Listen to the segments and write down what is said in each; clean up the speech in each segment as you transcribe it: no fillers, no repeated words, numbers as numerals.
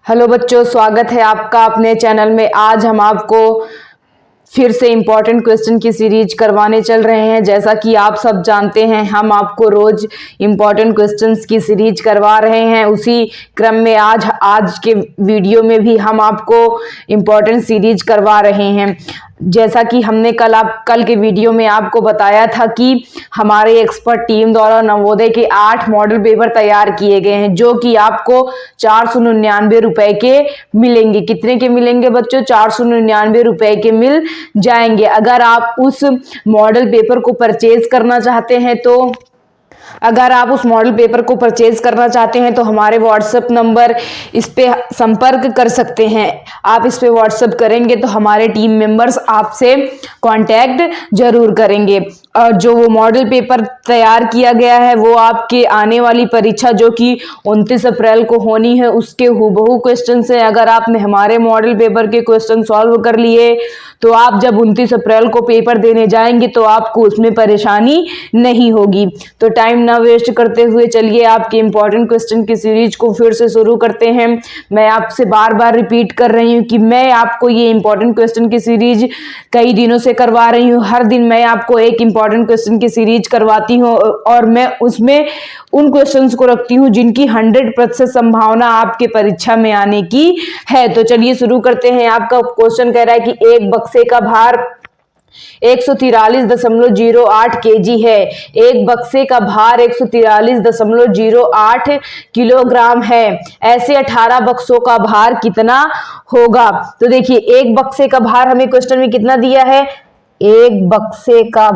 Hello बच्चों, स्वागत है आपका अपने चैनल में। आज हम आपको फिर से इम्पॉर्टेंट क्वेश्चन की सीरीज करवाने चल रहे हैं। जैसा कि आप सब जानते हैं, हम आपको रोज इम्पॉर्टेंट क्वेश्चंस की सीरीज करवा रहे हैं। उसी क्रम में आज के वीडियो में भी हम आपको इम्पॉर्टेंट सीरीज करवा रहे हैं। जैसा कि हमने कल के वीडियो में आपको बताया था कि हमारे एक्सपर्ट टीम द्वारा नवोदय के 8 मॉडल पेपर तैयार किए गए हैं, जो कि आपको 499 रुपए के मिलेंगे। कितने के मिलेंगे बच्चों? 499 रुपए के मिल जाएंगे। अगर आप उस मॉडल पेपर को परचेज करना चाहते हैं तो हमारे व्हाट्सएप नंबर इस पे संपर्क कर सकते हैं। आप इस पे व्हाट्सएप करेंगे तो हमारे टीम मेंबर्स आपसे कांटेक्ट जरूर करेंगे। और जो वो मॉडल पेपर तैयार किया गया है वो आपके आने वाली परीक्षा जो कि 29 अप्रैल को होनी है उसके हूबहू क्वेश्चन है। अगर आपने हमारे मॉडल पेपर के क्वेश्चन सॉल्व कर लिए तो आप जब 29 अप्रैल को पेपर देने जाएंगे तो आपको उसमें परेशानी नहीं होगी। तो टाइम ना वेस्ट करते हुए चलिए आपके इम्पोर्टेंट क्वेश्चन की सीरीज को फिर से शुरू करते हैं। मैं आपसे बार बार रिपीट कर रही हूँ कि मैं आपको ये इम्पोर्टेंट क्वेश्चन की सीरीज कई दिनों से करवा रही हूँ। हर दिन मैं आपको एक इम्पोर्टेंट क्वेश्चन की सीरीज करवाती हूँ और मैं उसमें उन क्वेश्चंस को रखती हूँ जिनकी 100% संभावना आपके परीक्षा में आने की है। तो चलिए शुरू करते हैं। आपका क्वेश्चन कह रहा है कि एक बक्से का भार 143.08 केजी है। एक बक्से का भार 143.08 किलोग्राम है। ऐसे 18 बक्सों का भार कितना होगा? तो देखिए, एक बक्से का भार हमें क्वेश्चन में कितना दिया है? एक बक्से का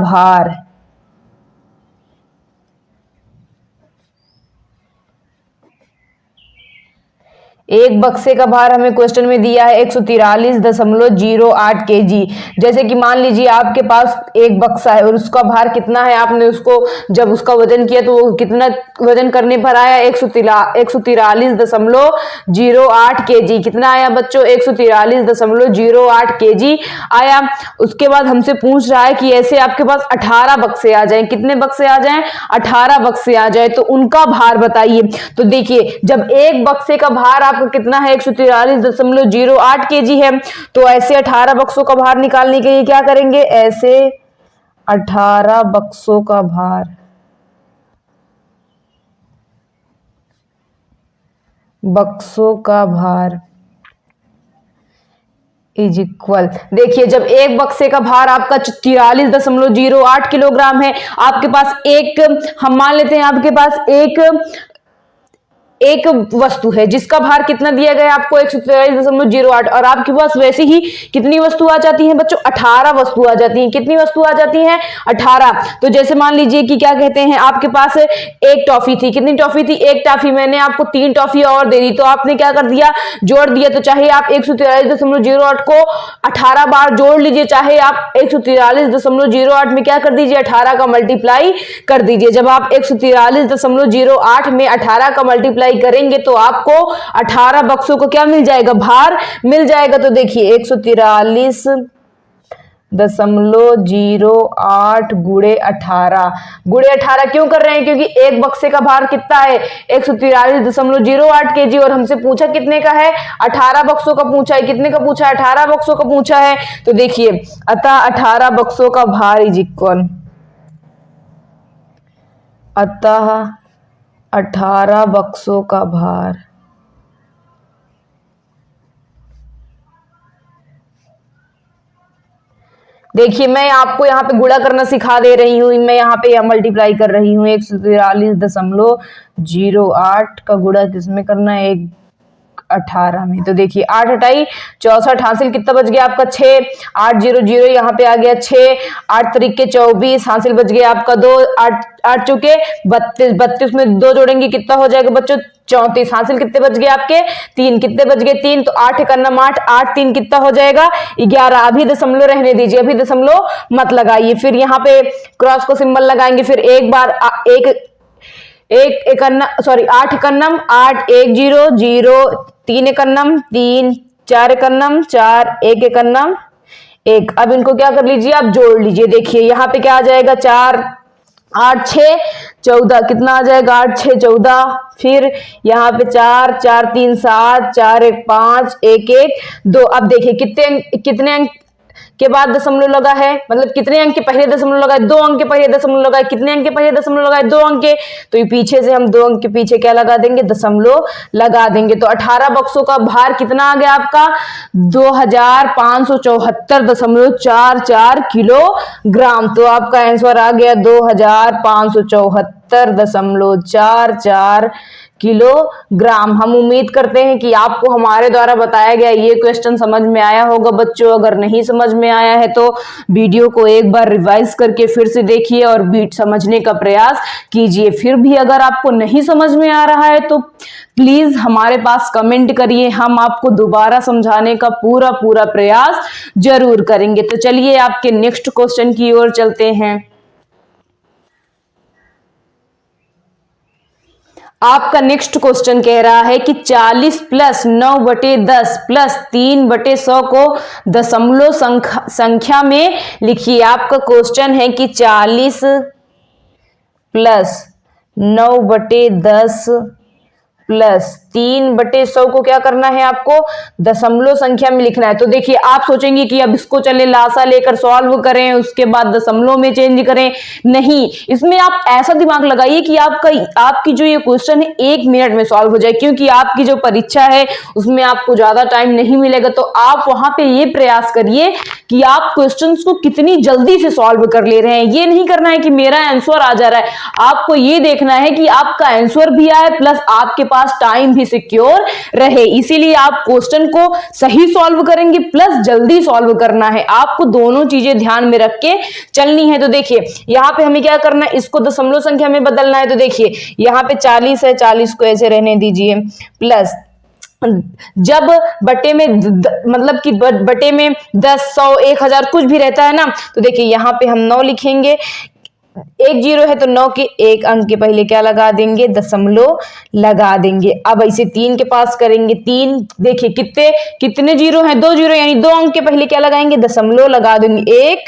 भार हमें क्वेश्चन में दिया है 143.08 केजी। जैसे कि मान लीजिए आपके पास एक बक्सा है और उसका भार कितना है, आपने उसको जब उसका वजन किया तो वो कितना वजन करने पर आया? 143.08 केजी। कितना आया बच्चों? 143.08 केजी आया। उसके बाद हमसे पूछ रहा है कि ऐसे आपके पास 18 बक्से आ जाएं। कितने बक्से आ जाएं? 18 बक्से आ जाए तो उनका भार बताइए। तो देखिए, जब एक बक्से का भार आपका कितना है? 143.08 केजी है, तो ऐसे 18 बक्सों का भार निकालने के लिए क्या करेंगे? ऐसे 18 बक्सों का भार इज इक्वल। देखिए, जब एक बक्से का भार आपका 43.08 किलोग्राम है, आपके पास हम मान लेते हैं आपके पास एक वस्तु है जिसका भार कितना दिया गया है आपको? 143.08। और आपके पास वैसे ही कितनी वस्तु आ जाती है बच्चों? 18 वस्तु आ जाती है। कितनी वस्तु आ जाती है? 18। तो जैसे मान लीजिए कि क्या कहते हैं, आपके पास एक टॉफी थी। कितनी टॉफी थी? एक टॉफी। मैंने आपको 3 टॉफी और दे दी, तो आपने क्या कर दिया? जोड़ दिया। तो चाहे आप 143.08 को 18 बार जोड़ लीजिए, चाहे आप 143.08 में क्या कर दीजिए? 18 का मल्टीप्लाई कर दीजिए। जब आप 143.08 में 18 का मल्टीप्लाई करेंगे तो आपको 18 बक्सों को क्या मिल जाएगा? भार मिल जाएगा। तो देखिए, 143.08 गुणे 18 क्यों कर रहे हैं? क्योंकि एक बक्से का भार कितना है? 143.08 केजी और हमसे पूछा कितने का है? 18 बक्सों का पूछा है। कितने का पूछा है? 18 बक्सों का पूछा है। तो देखिए, अतः 18 बक्सों का भार इज इक्वल 18 बक्सों का भार देखिए, मैं आपको यहाँ पे गुणा करना सिखा दे रही हूँ। मैं यहाँ पे मल्टीप्लाई कर रही हूँ। 143.08 का गुणा किसमें करना है? 18 में। तो देखिए, 8 हटाई 64 हासिल कितना बच गया आपका? 6। 8 0 0 यहाँ पे आ गया 6। 8 तरीके 24 हासिल बच गया आपका 2। 8 चुके 32। 32 में 2 जोड़ेंगे कितना हो जाएगा बच्चों? 34 हासिल कितने बच गए आपके? 3। कितने बच गए? 3। तो 8 1 8 8 3 कितना हो जाएगा? 11। अभी दशमलव रहने दीजिए, अभी दशमलव मत लगाइए। फिर यहाँ पे क्रॉस को सिंबल लगाएंगे। फिर एक बार 8 एकन्नम 8 1 0 0 3 एकन्नम 3 4 एकन्नम 4 1 एकन्नम 1। अब इनको क्या कर लीजिए? आप जोड़ लीजिए। देखिए यहाँ पे क्या आ जाएगा? 4 8 6 14, कितना आ जाएगा 8 6 14। फिर यहाँ पे 4 4 3 7, 4 1 5, 1 1 2। अब देखिए कितने अंक के बाद दशमलव लगा है, मतलब कितने अंक के पहले दशमलव लगा है, 2 अंक के पहले दशमलव लगा है। कितने अंक के पहले दशमलव लगा है, 2 अंक के। तो ये पीछे से हम 2 अंक के पीछे क्या लगा देंगे, दशमलव लगा देंगे। तो 18 बक्सों का भार कितना आ गया आपका, 2574.44 किलोग्राम। तो आपका आंसर आ गया 2574.44 किलोग्राम। हम उम्मीद करते हैं कि आपको हमारे द्वारा बताया गया ये क्वेश्चन समझ में आया होगा बच्चों। अगर नहीं समझ में आया है तो वीडियो को एक बार रिवाइज करके फिर से देखिए और बीट समझने का प्रयास कीजिए। फिर भी अगर आपको नहीं समझ में आ रहा है तो प्लीज हमारे पास कमेंट करिए, हम आपको दोबारा समझाने का पूरा प्रयास जरूर करेंगे। तो चलिए आपके नेक्स्ट क्वेश्चन की ओर चलते हैं। आपका नेक्स्ट क्वेश्चन कह रहा है कि 40 प्लस 9/10 प्लस 3/100 को दशमलव संख्या में लिखिए। आपका क्वेश्चन है कि 40 प्लस 9/10 प्लस 3/100 को क्या करना है, आपको दशमलव संख्या में लिखना है। तो देखिए आप सोचेंगे कि अब इसको चले लासा लेकर सॉल्व करें, उसके बाद दशमलव में चेंज करें। नहीं, इसमें आप ऐसा दिमाग लगाइए कि आपकी जो ये क्वेश्चन है 1 मिनट में सॉल्व हो जाए, क्योंकि आपकी जो परीक्षा है उसमें आपको ज्यादा टाइम नहीं मिलेगा। तो आप वहां पे ये प्रयास करिए कि आप क्वेश्चन को कितनी जल्दी से सॉल्व कर ले रहे हैं। ये नहीं करना है कि मेरा आंसर आ जा रहा है, आपको ये देखना है कि आपका आंसर भी आए प्लस आपके पास टाइम भी सिक्योर रहे। इसीलिए आप क्वेश्चन को सही सॉल्व करेंगे प्लस जल्दी सॉल्व करना है। आपको दोनों चीजें ध्यान में रख के चलनी है। तो देखिए यहां पे हमें क्या करना है, इसको दशमलव संख्या में बदलना है। तो देखिए यहां पे 40 है, 40 को ऐसे रहने दीजिए, प्लस जब बटे में मतलब कि बटे में 10 100 1000 कुछ भी रहता है ना, तो देखिए यहां पे हम 9 लिखेंगे। 1 0 है तो 9 के 1 अंक के पहले क्या लगा देंगे, दशमलव लगा देंगे। अब ऐसे 3 के पास करेंगे, 3 देखिए कितने जीरो हैं, 2 जीरो, यानी 2 अंक के पहले क्या लगाएंगे, दशमलव लगा देंगे, 1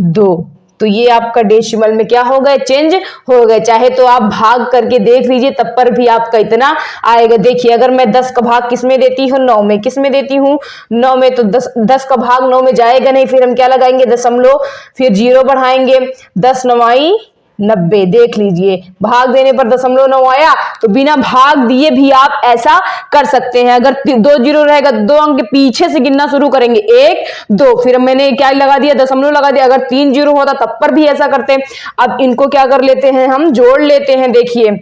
2। तो ये आपका डेसिमल में क्या हो गए, चेंज हो गए। चाहे तो आप भाग करके देख लीजिए, तब पर भी आपका इतना आएगा। देखिए अगर मैं 10 का भाग किस में देती हूँ, 9 में। किस में देती हूँ, 9 में। तो 10 का भाग 9 में जाएगा नहीं, फिर हम क्या लगाएंगे, दशमलव, फिर 0 बढ़ाएंगे, 10 9 90। देख लीजिए भाग देने पर दशमलव 9 आया, तो बिना भाग दिए भी आप ऐसा कर सकते हैं। अगर 2 0 रहेगा, 2 अंक के पीछे से गिनना शुरू करेंगे, 1 2, फिर मैंने क्या लगा दिया, दशमलव लगा दिया। अगर 3 0 होता तब पर भी ऐसा करते हैं। अब इनको क्या कर लेते हैं, हम जोड़ लेते हैं। देखिए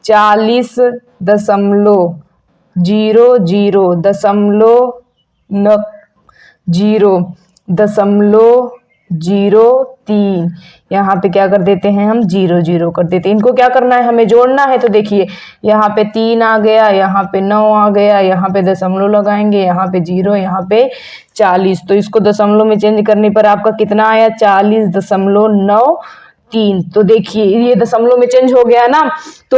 40.00 यहाँ पे क्या कर देते हैं, हम 0 0 कर देते हैं। इनको क्या करना है, हमें जोड़ना है। तो देखिए यहाँ पे 3 आ गया, यहाँ पे 9 आ गया, यहाँ पे दशमलव लगाएंगे, यहाँ पे 0, यहाँ पे 40। तो इसको दशमलव में चेंज करने पर आपका कितना आया, 40.93। तो देखिए ये दशमलव में चेंज हो गया ना। तो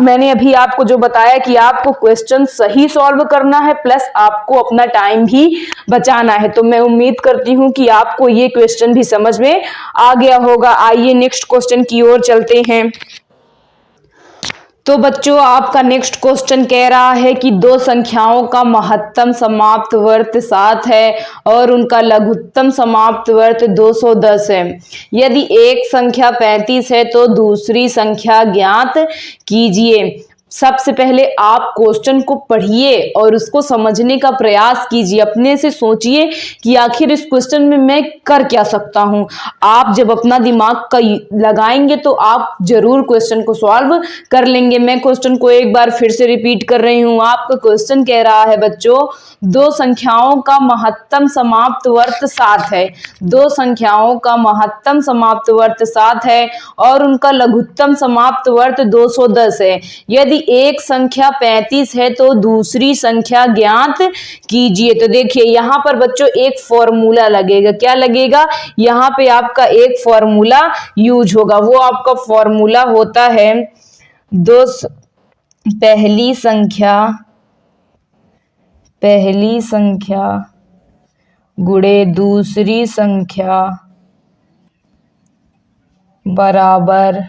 मैंने अभी आपको जो बताया कि आपको क्वेश्चन सही सॉल्व करना है प्लस आपको अपना टाइम भी बचाना है। तो मैं उम्मीद करती हूं कि आपको ये क्वेश्चन भी समझ में आ गया होगा। आइए नेक्स्ट क्वेश्चन की ओर चलते हैं। तो बच्चों आपका नेक्स्ट क्वेश्चन कह रहा है कि 2 संख्याओं का महत्तम समाप्त वर्त 7 है और उनका लघुत्तम समाप्त वर्त 210 है। यदि एक संख्या 35 है तो दूसरी संख्या ज्ञात कीजिए। सबसे पहले आप क्वेश्चन को पढ़िए और उसको समझने का प्रयास कीजिए। अपने से सोचिए कि आखिर इस क्वेश्चन में मैं कर क्या सकता हूं। आप जब अपना दिमाग का लगाएंगे तो आप जरूर क्वेश्चन को सॉल्व कर लेंगे। मैं क्वेश्चन को एक बार फिर से रिपीट कर रही हूं। आपका क्वेश्चन कह रहा है बच्चों, 2 संख्याओं का महत्तम समाप्त वर्त 7 है। 2 संख्याओं का महत्तम समाप्त वर्त 7 है और उनका लघुत्तम समाप्त वर्त 210 है। यदि एक संख्या 35 है तो दूसरी संख्या ज्ञात कीजिए। तो देखिए यहाँ पर बच्चों एक फॉर्मूला लगेगा। क्या लगेगा, यहाँ पे आपका एक फॉर्मूला यूज होगा। वो आपका फॉर्मूला होता है पहली संख्या गुणे दूसरी संख्या बराबर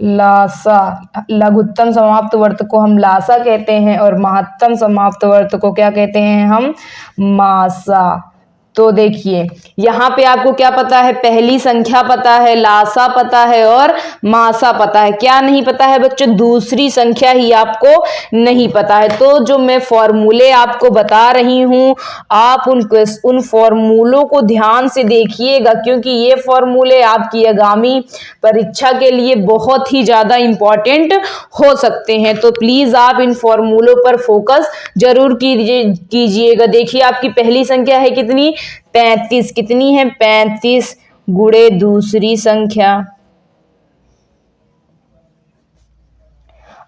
लासा। लघुत्तम समाप्त वर्त को हम लासा कहते हैं और महत्तम समाप्त वर्त को क्या कहते हैं हम? मासा। तो देखिए यहाँ पे आपको क्या पता है? पहली संख्या पता है, लासा पता है और मासा पता है। क्या नहीं पता है बच्चों? दूसरी संख्या ही आपको नहीं पता है। तो जो मैं फॉर्मूले आपको बता रही हूँ, आप उन फॉर्मूलों को ध्यान से देखिएगा, क्योंकि ये फॉर्मूले आपकी आगामी परीक्षा के लिए बहुत ही ज्यादा इंपॉर्टेंट हो सकते हैं। तो प्लीज आप इन फॉर्मूलों पर फोकस जरूर कीजिएगा। देखिए आपकी पहली संख्या है कितनी? 35। कितनी है? 35 गुणे दूसरी संख्या।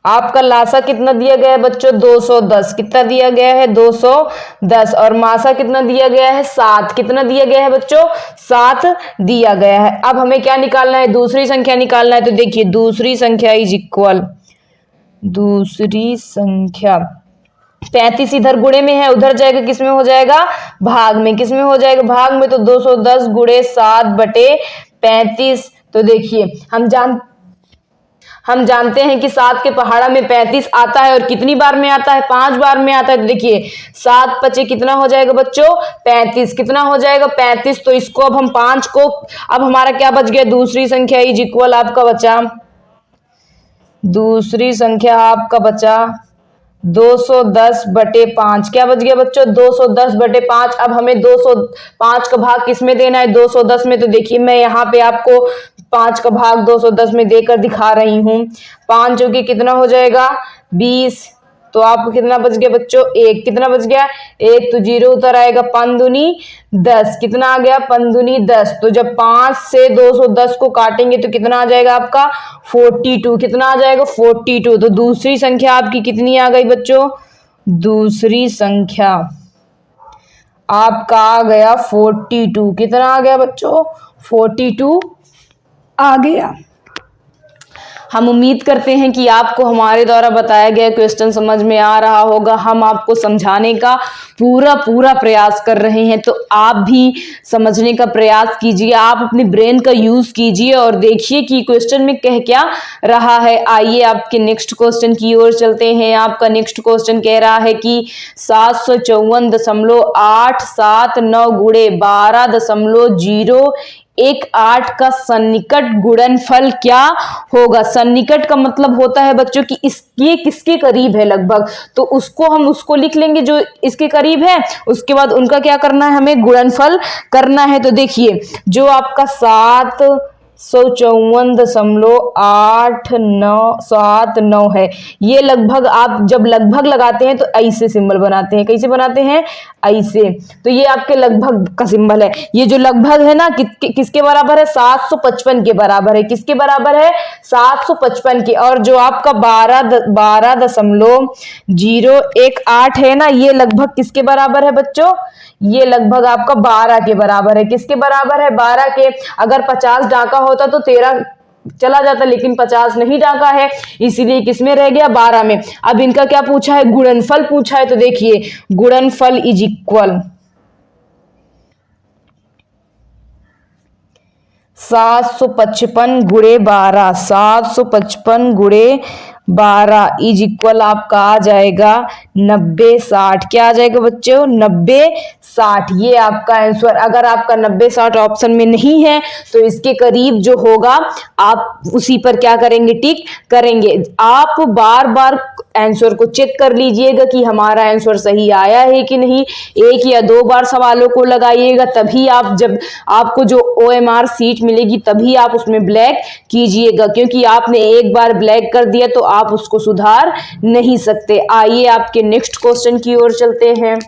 आपका लासा कितना दिया गया है बच्चों? 210। कितना दिया गया है? 210। और मासा कितना दिया गया है? 7। कितना दिया गया है बच्चों? 7 दिया गया है। अब हमें क्या निकालना है? दूसरी संख्या निकालना है। तो देखिए दूसरी संख्या इज इक्वल, दूसरी संख्या 35 इधर गुणे में है, उधर जाएगा किस में हो जाएगा? भाग में। किस में हो जाएगा? भाग में। तो 210 गुणे 7/35। तो देखिए हम जानते हैं कि 7 के पहाड़ा में 35 आता है और कितनी बार में आता है? 5 बार में आता है। तो देखिए 7 पचे कितना हो जाएगा बच्चों? 35। कितना हो जाएगा? 35। तो इसको अब हम 5 को, अब हमारा क्या बच गया? दूसरी संख्या इज इक्वल आपका बचा, दूसरी संख्या आपका बचा 210/5। क्या बच गया बच्चों? 210/5। अब हमें 205 का भाग किस में देना है? 210 में। तो देखिए मैं यहाँ पे आपको 5 का भाग 210 में देकर दिखा रही हूँ। 5 जो कि कितना हो जाएगा? 20। तो आपको कितना बच गया बच्चों? 1। कितना बच गया? 1। तो 0 उतर आएगा। 5 दूनी 10। कितना आ गया? 5 दूनी 10। तो जब 5 से 210 को काटेंगे तो कितना आ जाएगा आपका? 42। कितना आ जाएगा? 42। तो दूसरी संख्या आपकी कितनी आ गई बच्चों? दूसरी संख्या आपका आ गया 42। कितना आ गया बच्चों? 42 आ गया। हम उम्मीद करते हैं कि आपको हमारे द्वारा बताया गया क्वेश्चन समझ में आ रहा होगा। हम आपको समझाने का पूरा प्रयास कर रहे हैं, तो आप भी समझने का प्रयास कीजिए। आप अपने ब्रेन का यूज कीजिए और देखिए कि क्वेश्चन में कह क्या रहा है। आइए आपके नेक्स्ट क्वेश्चन की ओर चलते हैं। आपका नेक्स्ट क्वेश्चन कह रहा है कि 754.879 गुणे 12.018 का सन्निकट गुणनफल क्या होगा? सन्निकट का मतलब होता है बच्चों कि ये किसके करीब है लगभग, तो उसको लिख लेंगे जो इसके करीब है। उसके बाद उनका क्या करना है? हमें गुणनफल करना है। तो देखिए जो आपका 754.879 है, ये लगभग, आप जब लगभग लगाते हैं तो ऐसे सिंबल बनाते हैं। कैसे बनाते हैं? ऐसे। तो ये आपके लगभग का सिंबल है। ये जो लगभग है ना, किसके बराबर है? 755 के बराबर है। किसके बराबर है? 755 के। और जो आपका 12.018 है ना, ये लगभग किसके बराबर है बच्चों? ये लगभग आपका 12 के बराबर है। किसके बराबर है? 12 के। अगर 50 डाका होता तो 13 चला जाता, लेकिन 50 नहीं डाका है, इसीलिए किसमें रह गया? 12 में। अब इनका क्या पूछा है? गुणनफल पूछा है। तो देखिए गुणनफल इज इक्वल 755 गुणे 12, 755 गुणे 12 इज इक्वल आपका आ जाएगा 90-60। क्या आ जाएगा बच्चों? 90-60। ये आपका आंसर। अगर आपका 90-60 ऑप्शन में नहीं है तो इसके करीब जो होगा आप उसी पर क्या करेंगे? टिक करेंगे। आप बार बार आंसर को चेक कर लीजिएगा कि हमारा आंसर सही आया है कि नहीं। 1 या 2 बार सवालों को लगाइएगा, तभी आप, जब आपको जो OMR सीट मिलेगी तभी आप उसमें ब्लैक कीजिएगा, क्योंकि आपने एक बार ब्लैक कर दिया तो आप उसको सुधार नहीं सकते। आइए आपके नेक्स्ट क्वेश्चन की ओर चलते हैं।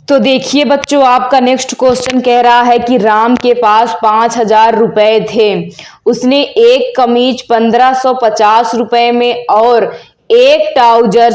तो देखिए बच्चों आपका नेक्स्ट क्वेश्चन कह रहा है कि राम के पास 5000 रुपए थे। उसने एक कमीज 1550 रुपए में और एक ट्राउजर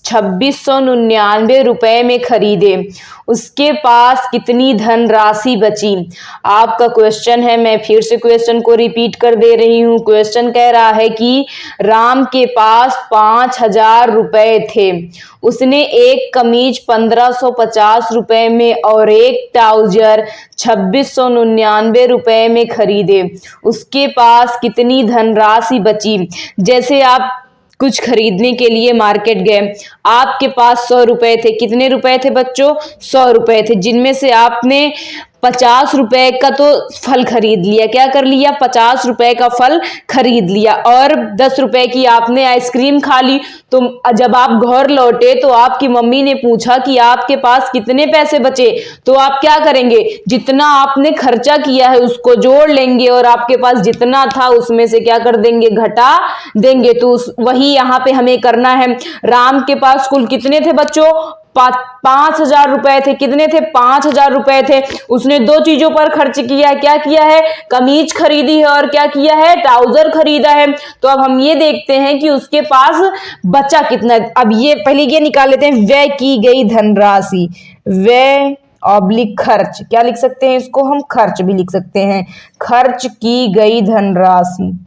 2699 में खरीदे, उसके पास कितनी धनराशि बची। आपका क्वेश्चन है, मैं फिर से क्वेश्चन को रिपीट कर दे रही हूँ। क्वेश्चन कह रहा है कि राम के पास 5000 रुपए थे, उसने एक कमीज 1550 रुपए में और एक ट्राउजर 2699 रुपए में खरीदे, उसके पास कितनी धनराशि बची। जैसे आप कुछ खरीदने के लिए मार्केट गए, आपके पास 100 रुपए थे। कितने रुपए थे बच्चों? 100 रुपए थे, जिनमें से आपने 50 रुपए का तो फल खरीद लिया। क्या कर लिया? 50 रुपए का फल खरीद लिया और 10 रुपए की आपने आइसक्रीम खा ली। तो जब आप घर लौटे तो आपकी मम्मी ने पूछा कि आपके पास कितने पैसे बचे, तो आप क्या करेंगे? जितना आपने खर्चा किया है उसको जोड़ लेंगे और आपके पास जितना था उसमें से क्या कर देंगे? घटा देंगे। तो वही यहाँ पे हमें करना है। राम के पास कुल कितने थे बच्चों? 5000 रुपए थे। कितने थे? 5000 रुपए थे। उसने दो चीजों पर खर्च किया है। क्या किया है? कमीज खरीदी है और क्या किया है? ट्राउजर खरीदा है। तो अब हम ये देखते हैं कि उसके पास बचा कितना। अब ये पहले ये निकाल लेते हैं, व्यय की गई धनराशि। व्यय ऑब्लिक खर्च, क्या लिख सकते हैं इसको? हम खर्च भी लिख सकते हैं। खर्च की गई धनराशि।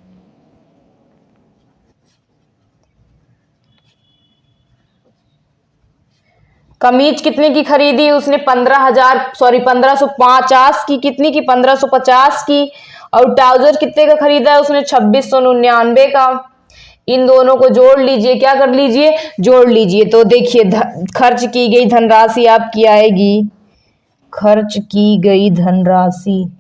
कमीज कितने की खरीदी? उसने 1550 की। कितनी की? 1550 की। और ट्राउजर कितने का खरीदा है उसने? 2699 का। इन दोनों को जोड़ लीजिए। क्या कर लीजिए? जोड़ लीजिए। तो देखिए खर्च की गई धनराशि आपकी आएगी, खर्च की गई धनराशि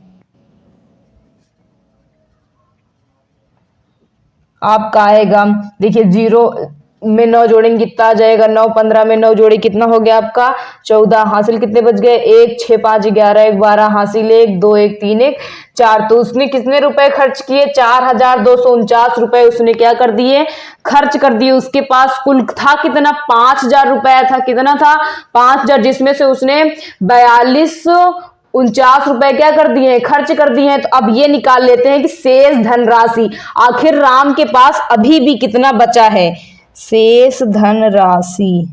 आपका आएगा, देखिए 0 में 9 जोड़ेंगे कितना आ जाएगा? 9 15 में 9 जोड़े कितना हो गया आपका? 14। हासिल कितने बच गए? 1 6 5 11 1 12, हासिल 1 2 1 3 1 4। तो उसने कितने रुपए खर्च किए? 4249 रुपए उसने क्या कर दिए? खर्च कर दिए। उसके पास कुल था कितना? 5000 रुपया था। कितना था? 5000, जिसमें से उसने 4249 रुपए क्या कर दिए हैं? खर्च कर दिए हैं। तो अब ये निकाल लेते हैं कि शेष धनराशि, आखिर राम के पास अभी भी कितना बचा है। शेष धनराशि,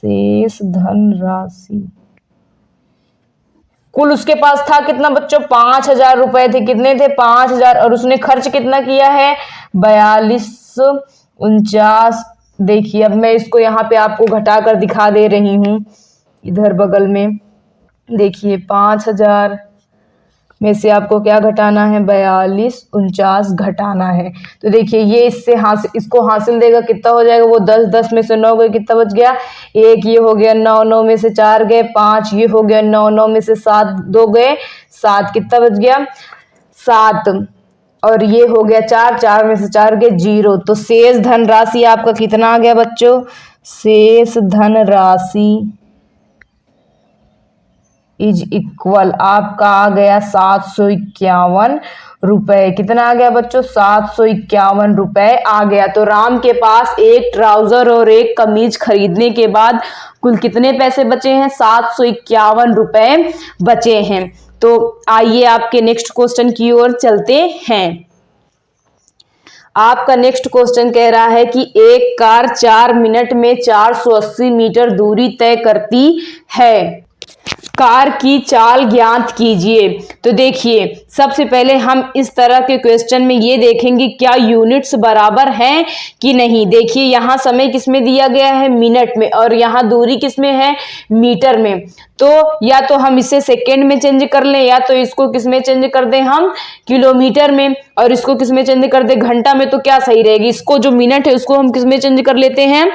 शेष धनराशि कुल उसके पास था कितना बच्चों? 5000 रुपए थे। कितने थे? 5000। और उसने खर्च कितना किया है? 4249। देखिए अब मैं इसको यहाँ पे आपको घटा कर दिखा दे रही हूं, इधर बगल में देखिए 5000 में से आपको क्या घटाना है? 4249 घटाना है। तो देखिए ये इससे इसको हासिल देगा, कितना हो जाएगा? वो 10 10 में से 9 गए, कितना बच गया? 1। ये हो गया 9 9 में से 4 गए 5। ये हो गया 9 9 में से 7 2 गए 7। कितना बच गया? 7। और ये हो गया 4 4 में से 4 गए 0। तो शेष धनराशि आपका कितना आ गया बच्चों? शेष धनराशि इज इक्वल आपका आ गया 751 रुपए। कितना आ गया बच्चों? 751 रुपए आ गया। तो राम के पास एक ट्राउजर और एक कमीज खरीदने के बाद कुल कितने पैसे बचे हैं? 751 रुपए बचे हैं। तो आइए आपके नेक्स्ट क्वेश्चन की ओर चलते हैं। आपका नेक्स्ट क्वेश्चन कह रहा है कि एक कार 4 मिनट में 480 मीटर दूरी तय करती है, कार की चाल ज्ञात कीजिए। तो देखिए सबसे पहले हम इस तरह के क्वेश्चन में ये देखेंगे क्या यूनिट्स बराबर हैं कि नहीं। देखिए यहाँ समय किसमें दिया गया है? मिनट में, और यहाँ दूरी किसमें है? मीटर में। तो या तो हम इसे सेकेंड में चेंज कर लें, या तो इसको किसमें चेंज कर दें? हम किलोमीटर में, और इसको किसमें चेंज कर दें? घंटा में। तो क्या सही रहेगी? इसको जो मिनट है उसको हम किसमें चेंज कर लेते हैं?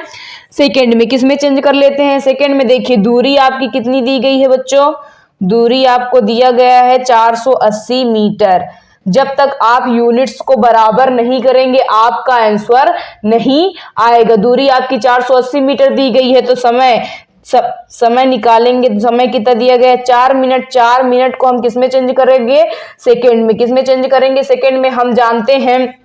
सेकेंड में। किसमें चेंज कर लेते हैं? सेकेंड में। देखिए दूरी आपकी कितनी दी गई है बच्चों? दूरी आपको दिया गया है 480 मीटर। जब तक आप यूनिट्स को बराबर नहीं करेंगे आपका आंसर नहीं आएगा। दूरी आपकी 480 मीटर दी गई है, तो समय निकालेंगे तो समय कितना दिया गया है? 4 मिनट। 4 मिनट को हम किसमें चेंज करेंगे? सेकेंड में। किसमें चेंज करेंगे? सेकेंड में। हम जानते हैं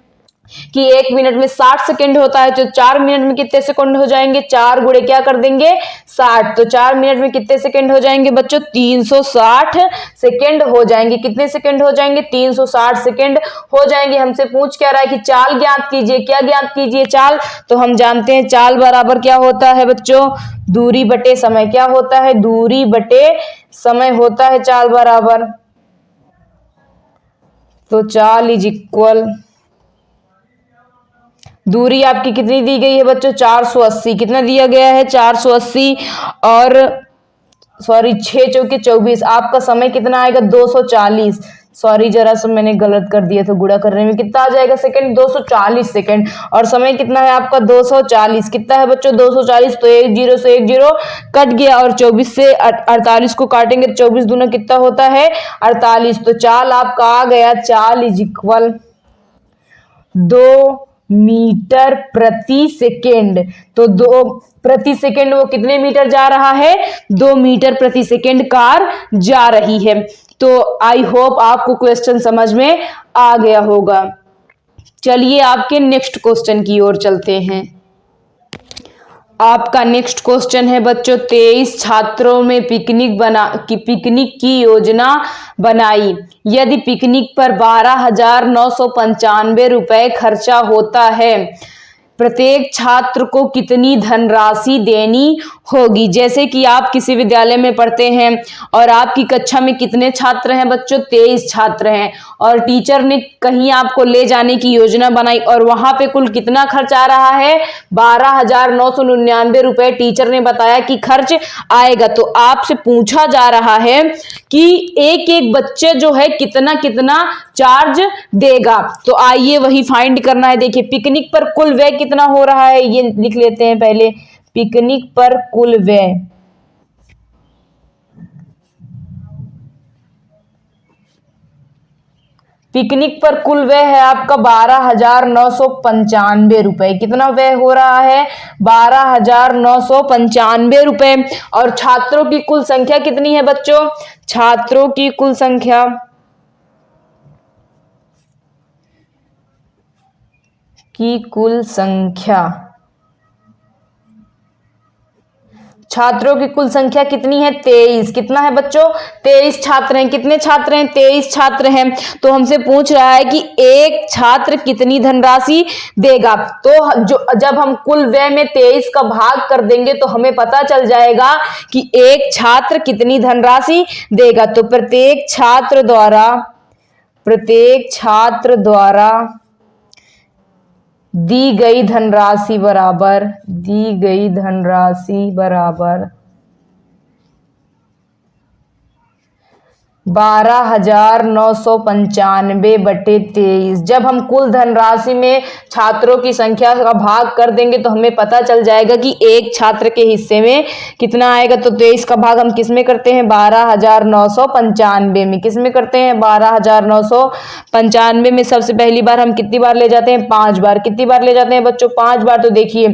कि 1 मिनट में 60 सेकेंड होता है, तो 4 मिनट में कितने सेकंड हो जाएंगे, 4 गुणे क्या कर देंगे 60, तो 4 मिनट में कितने सेकेंड हो जाएंगे बच्चों, 360 सेकेंड हो जाएंगे। कितने सेकेंड हो जाएंगे, 360 सेकेंड हो जाएंगे। हमसे पूछ क्या रहा है कि चाल ज्ञात कीजिए, क्या ज्ञात कीजिए चाल, तो हम जानते हैं चाल बराबर क्या होता है बच्चों, दूरी बटे समय। क्या होता है, दूरी बटे समय होता है चाल बराबर। तो चाल इज इक्वल, दूरी आपकी कितनी दी गई है बच्चों, 480। कितना दिया गया है, 480, और सॉरी 6 चौके 24, आपका समय कितना आएगा 240। सॉरी जरा सा मैंने गलत कर दिया, तो गुणा करने में कितना आ जाएगा सेकंड, 240 सेकंड, और समय कितना है आपका 240। कितना है बच्चों 240, तो 1 0 से 1 0 कट गया, और 24 से 48 को काटेंगे तो 24 दूना कितना होता है 48। तो चाल आपका आ गया, चाल इज इक्वल 2 मीटर प्रति सेकेंड। तो 2 प्रति सेकेंड वो कितने मीटर जा रहा है, 2 मीटर प्रति सेकेंड कार जा रही है। तो आई होप आपको क्वेश्चन समझ में आ गया होगा। चलिए आपके नेक्स्ट क्वेश्चन की ओर चलते हैं। आपका नेक्स्ट क्वेश्चन है बच्चों, 23 छात्रों में पिकनिक की योजना बनाई। यदि पिकनिक पर 12,995 रुपए खर्चा होता है, प्रत्येक छात्र को कितनी धनराशि देनी होगी। जैसे कि आप किसी विद्यालय में पढ़ते हैं और आपकी कक्षा में कितने छात्र हैं बच्चों, 23 छात्र हैं, और टीचर ने कहीं आपको ले जाने की योजना बनाई और वहां पे कुल कितना खर्च आ रहा है, 12,999 रुपए टीचर ने बताया कि खर्च आएगा। तो आपसे पूछा जा रहा है कि एक एक बच्चे जो है कितना कितना चार्ज देगा। तो आइए वही फाइंड करना है। देखिए पिकनिक पर कुल व्यय कितना हो रहा है, ये लिख लेते हैं पहले। पिकनिक पर कुल व्यय, पिकनिक पर कुल व्यय है आपका 12,995 रुपए। कितना व्यय हो रहा है, 12,995 रुपए। और छात्रों की कुल संख्या कितनी है बच्चों, छात्रों की कुल संख्या छात्रों की कुल संख्या कितनी है, 23। कितना है बच्चों, 23 छात्र हैं। कितने छात्र हैं, 23 छात्र हैं। तो हमसे पूछ रहा है कि एक छात्र कितनी धनराशि देगा। तो जब हम कुल व्यय में 23 का भाग कर देंगे तो हमें पता चल जाएगा कि एक छात्र कितनी धनराशि देगा। तो प्रत्येक छात्र द्वारा दी गई धनराशि बराबर 12,995 बटे 23। जब हम कुल धनराशि में छात्रों की संख्या का भाग कर देंगे तो हमें पता चल जाएगा कि एक छात्र के हिस्से में कितना आएगा। तो 23 का भाग हम किस में करते हैं, 12,995 में। किस में करते हैं, 12,995 में। सबसे पहली बार हम कितनी बार ले जाते हैं, 5 बार। कितनी बार ले जाते हैं बच्चों, 5 बार। तो देखिए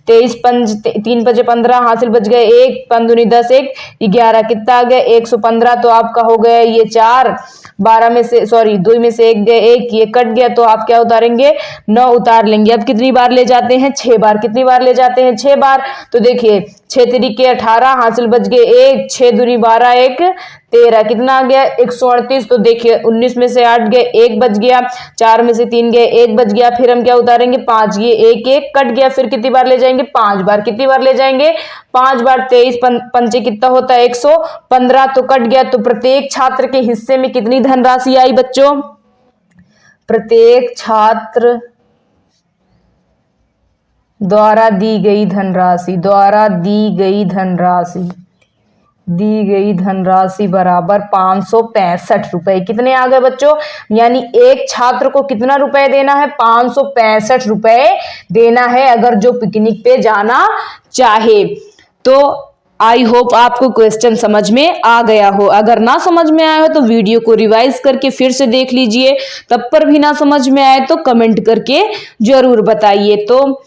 23 पंज 3 5 15, हासिल बच गए 1, 5 दूनी 10, 1 11, कितना आ गया 115। तो आपका हो गया ये 4, 12 में से 2 में से 1 गए 1, ये कट गया, तो आप क्या उतारेंगे 9 उतार लेंगे। अब कितनी बार ले जाते हैं, 6 बार। कितनी बार ले जाते हैं, 6 बार। तो देखिए 6 तिरिके 18, हासिल बच गए 1, 6 दूनी 12, 1 13, कितना आ गया 138। तो देखिए 19 में से 8 गए 1 बच गया, 4 में से 3 गए 1 बच गया, फिर हम क्या उतारेंगे 5, ये 1 1 कट गया। फिर कितनी बार ले जाएंगे, 5 बार। कितनी बार ले जाएंगे, 5 बार। 23 पंचे कितना होता है 115, तो कट गया। तो प्रत्येक छात्र के हिस्से में कितनी धनराशि आई बच्चों, प्रत्येक छात्र द्वारा दी गई धनराशि बराबर 565 रुपए। कितने आ गए बच्चों, यानी एक छात्र को कितना रुपए देना है, 565 रुपए देना है अगर जो पिकनिक पे जाना चाहे। तो आई होप आपको क्वेश्चन समझ में आ गया हो। अगर ना समझ में आया हो तो वीडियो को रिवाइज करके फिर से देख लीजिए। तब पर भी ना समझ में आए तो कमेंट करके जरूर बताइए। तो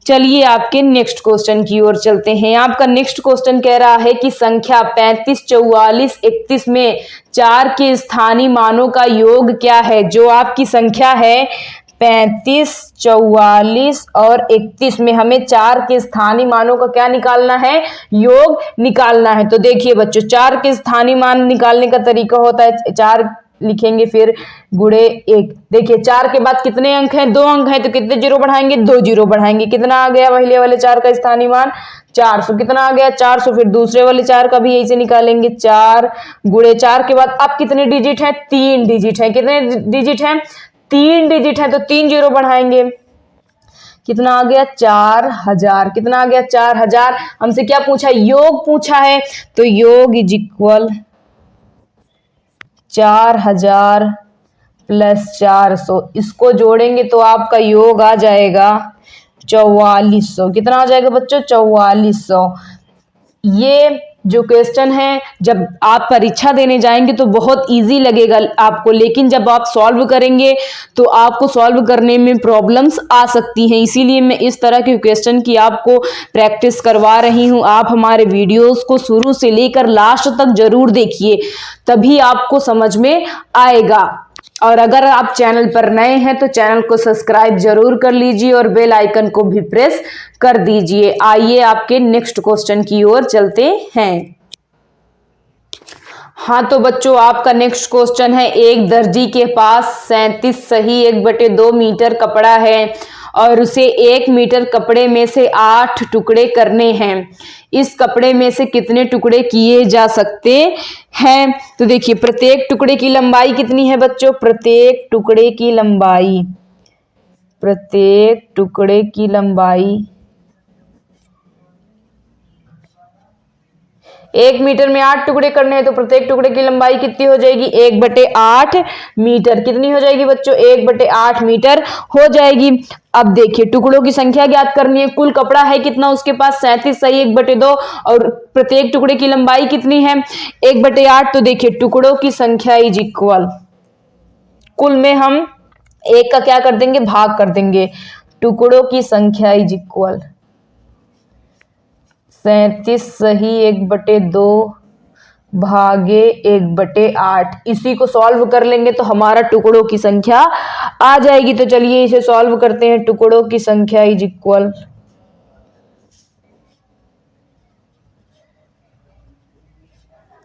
चलिए आपके नेक्स्ट क्वेश्चन की ओर चलते हैं। आपका नेक्स्ट क्वेश्चन कह रहा है कि संख्या 35, 44, 31 में 4 के स्थानीय मानों का योग क्या है। जो आपकी संख्या है 35, 44 और 31 में हमें 4 के स्थानीय मानों का क्या निकालना है, योग निकालना है। तो देखिए बच्चों, 4 के स्थानीय मान निकालने का तरीका होता है 4 लिखेंगे फिर गुणे 1। देखिए 4 के बाद कितने अंक हैं, 2 अंक हैं, तो कितने जीरो बढ़ाएंगे, 2 जीरो बढ़ाएंगे। कितना आ गया पहले वाले 4 का स्थानीय मान, 400। कितना आ गया, 400। फिर दूसरे वाले 4 का भी यही से निकालेंगे, 4 गुणे 4 के बाद अब कितने डिजिट हैं, 3 डिजिट हैं। कितने डिजिट हैं, 3 डिजिट हैं, तो 3 जीरो बढ़ाएंगे। कितना आ गया, 4000। कितना आ गया, 4000। हमसे क्या पूछा, योग पूछा है, तो योग इज इक्वल 4000 प्लस 400। इसको जोड़ेंगे तो आपका योग आ जाएगा 4400। कितना आ जाएगा बच्चों, 4400। ये जो क्वेश्चन है जब आप परीक्षा देने जाएंगे तो बहुत इजी लगेगा आपको, लेकिन जब आप सॉल्व करेंगे तो आपको सॉल्व करने में प्रॉब्लम्स आ सकती हैं। इसीलिए मैं इस तरह के क्वेश्चन की आपको प्रैक्टिस करवा रही हूं। आप हमारे वीडियोस को शुरू से लेकर लास्ट तक जरूर देखिए, तभी आपको समझ में आएगा। और अगर आप चैनल पर नए हैं तो चैनल को सब्सक्राइब जरूर कर लीजिए और बेल आइकन को भी प्रेस कर दीजिए। आइए आपके नेक्स्ट क्वेश्चन की ओर चलते हैं। हाँ तो बच्चों, आपका नेक्स्ट क्वेश्चन है, एक दर्जी के पास 37 सही 1/2 मीटर कपड़ा है और उसे 1 मीटर कपड़े में से 8 टुकड़े करने हैं। इस कपड़े में से कितने टुकड़े किए जा सकते हैं? तो देखिए प्रत्येक टुकड़े की लंबाई कितनी है बच्चों, प्रत्येक टुकड़े की लंबाई 1 मीटर में 8 टुकड़े करने हैं, तो प्रत्येक टुकड़े की लंबाई कितनी हो जाएगी, 1/8 मीटर। कितनी हो जाएगी बच्चों, 1/8 मीटर हो जाएगी। अब देखिए टुकड़ों की संख्या ज्ञात करनी है। कुल कपड़ा है कितना उसके पास, 37 सही 1/2 और प्रत्येक टुकड़े की लंबाई कितनी है, 1/8। तो देखिए टुकड़ों की संख्या इज इक्वल, कुल में हम 1 का क्या कर देंगे, भाग कर देंगे। टुकड़ों की संख्या इज इक्वल 37 सही 1/2 भागे 1/8। इसी को सॉल्व कर लेंगे तो हमारा टुकड़ों की संख्या आ जाएगी। तो चलिए इसे सॉल्व करते हैं। टुकड़ों की संख्या इज इक्वल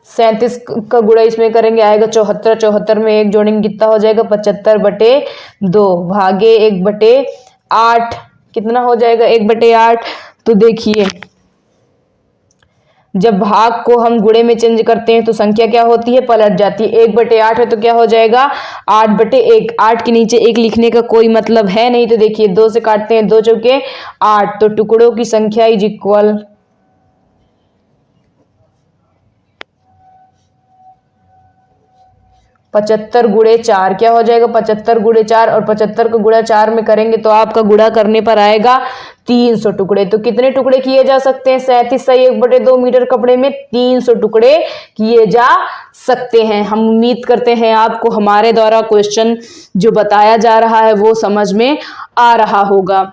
37 का गुणा इसमें करेंगे आएगा 74। 74 में 1 जोड़ेंगे कितना हो जाएगा, 75/2 भागे 1/8। कितना हो जाएगा, 1/8। तो देखिए जब भाग को हम गुणे में चेंज करते हैं तो संख्या क्या होती है, पलट जाती है। 1/8 है तो क्या हो जाएगा, 8/1। 8 के नीचे 1 लिखने का कोई मतलब है नहीं। तो देखिए 2 से काटते हैं, 2 चौके 8। तो टुकड़ों की संख्या इज इक्वल 75 गुणे 4। क्या हो जाएगा, 75 गुणे 4। और 75 को गुणा 4 में करेंगे तो आपका गुणा करने पर आएगा 300 टुकड़े। तो कितने टुकड़े किए जा सकते हैं, 37 सही 1/2 मीटर कपड़े में 300 टुकड़े किए जा सकते हैं। हम उम्मीद करते हैं आपको हमारे द्वारा क्वेश्चन जो बताया जा रहा है वो समझ में आ रहा होगा।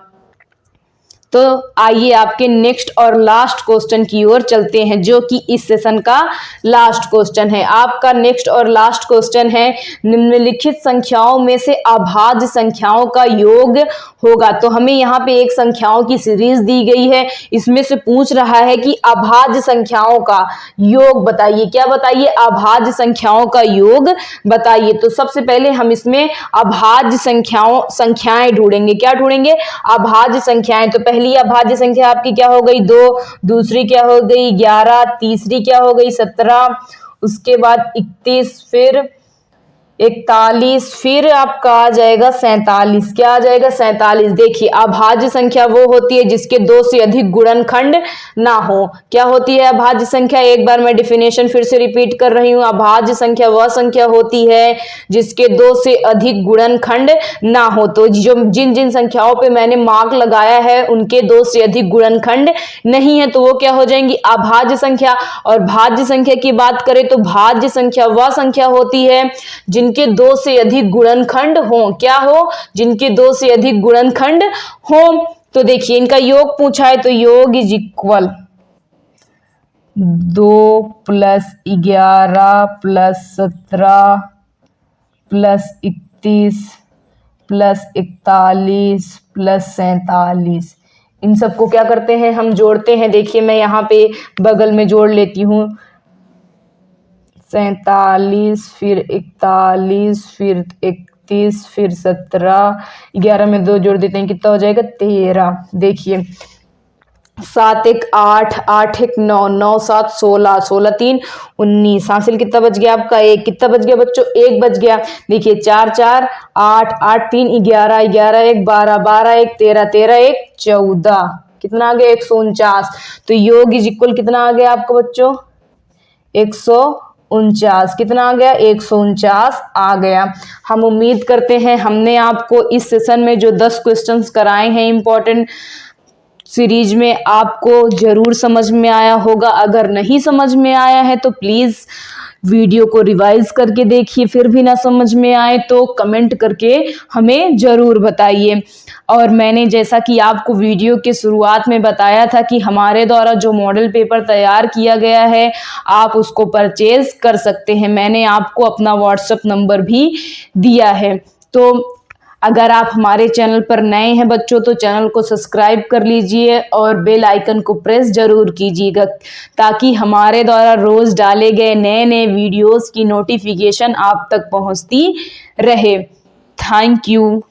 तो आइए आपके नेक्स्ट और लास्ट क्वेश्चन की ओर चलते हैं, जो कि इस सेशन का लास्ट क्वेश्चन है। आपका नेक्स्ट और लास्ट क्वेश्चन है, निम्नलिखित संख्याओं में से अभाज्य संख्याओं का योग होगा। तो हमें यहाँ पे एक संख्याओं की सीरीज दी गई है, इसमें से पूछ रहा है कि अभाज्य संख्याओं का योग बताइए। क्या बताइए, अभाज्य संख्याओं का योग बताइए। तो सबसे पहले हम इसमें अभाज्य संख्याएं ढूंढेंगे। क्या ढूंढेंगे, अभाज्य संख्याएं। तो पहली अभाज्य संख्या आपकी क्या हो गई, 2। दूसरी क्या हो गई, 11। तीसरी क्या हो गई, 17। उसके बाद 31, फिर 41, फिर आपका आ जाएगा 47। क्या आ जाएगा, 47। देखिए अभाज्य संख्या वो होती है जिसके 2 से अधिक गुणनखंड ना हो। क्या होती है अभाज्य संख्या, एक बार मैं डेफिनेशन फिर से रिपीट कर रही हूं। अभाज्य संख्या वह संख्या होती है जिसके 2 से अधिक गुणनखंड ना हो। तो जो जिन जिन संख्याओं पे मैंने मार्क लगाया है उनके 2 से अधिक गुणनखंड नहीं है, तो वो क्या हो जाएंगी, अभाज्य संख्या। और भाज्य संख्या की बात करें तो भाज्य संख्या वह संख्या होती है जिनके 2 से अधिक गुणनखंड हो। क्या हो, जिनके 2 से अधिक गुणनखंड हो। तो देखिए इनका योग पूछा है, तो योग इज इक्वल 2 + 11 + 17 + 31 प्लस 41 प्लस 47, इन सबको क्या करते हैं हम जोड़ते हैं। देखिए मैं यहाँ पे बगल में जोड़ लेती हूँ, 47 फिर 41 फिर 31 फिर 17, 11 में 2 जोड़ देते हैं, कितना हो जाएगा 13। देखिए 7 1 8, 8 1 9, 9 7 16, 16 3 19, हासिल कितना बच गया आपका 1, कितना बच गया बच्चों 1 बच गया। देखिए 4 4 8, 8 3 11, 11 1 12, 12 1 13, 13 1 14, कितना आ गया 149। तो योग इज इक्वल कितना आ गया आपका बच्चों 149, कितना आ गया 149 आ गया। हम उम्मीद करते हैं हमने आपको इस सेशन में जो 10 क्वेश्चंस कराए हैं इंपॉर्टेंट सीरीज में, आपको जरूर समझ में आया होगा। अगर नहीं समझ में आया है तो प्लीज वीडियो को रिवाइज करके देखिए, फिर भी ना समझ में आए तो कमेंट करके हमें जरूर बताइए। और मैंने जैसा कि आपको वीडियो के शुरुआत में बताया था कि हमारे द्वारा जो मॉडल पेपर तैयार किया गया है आप उसको परचेज कर सकते हैं। मैंने आपको अपना व्हाट्सएप नंबर भी दिया है। तो अगर आप हमारे चैनल पर नए हैं बच्चों तो चैनल को सब्सक्राइब कर लीजिए और बेल आइकन को प्रेस जरूर कीजिएगा, ताकि हमारे द्वारा रोज डाले गए नए नए वीडियोस की नोटिफिकेशन आप तक पहुंचती रहे। Thank you.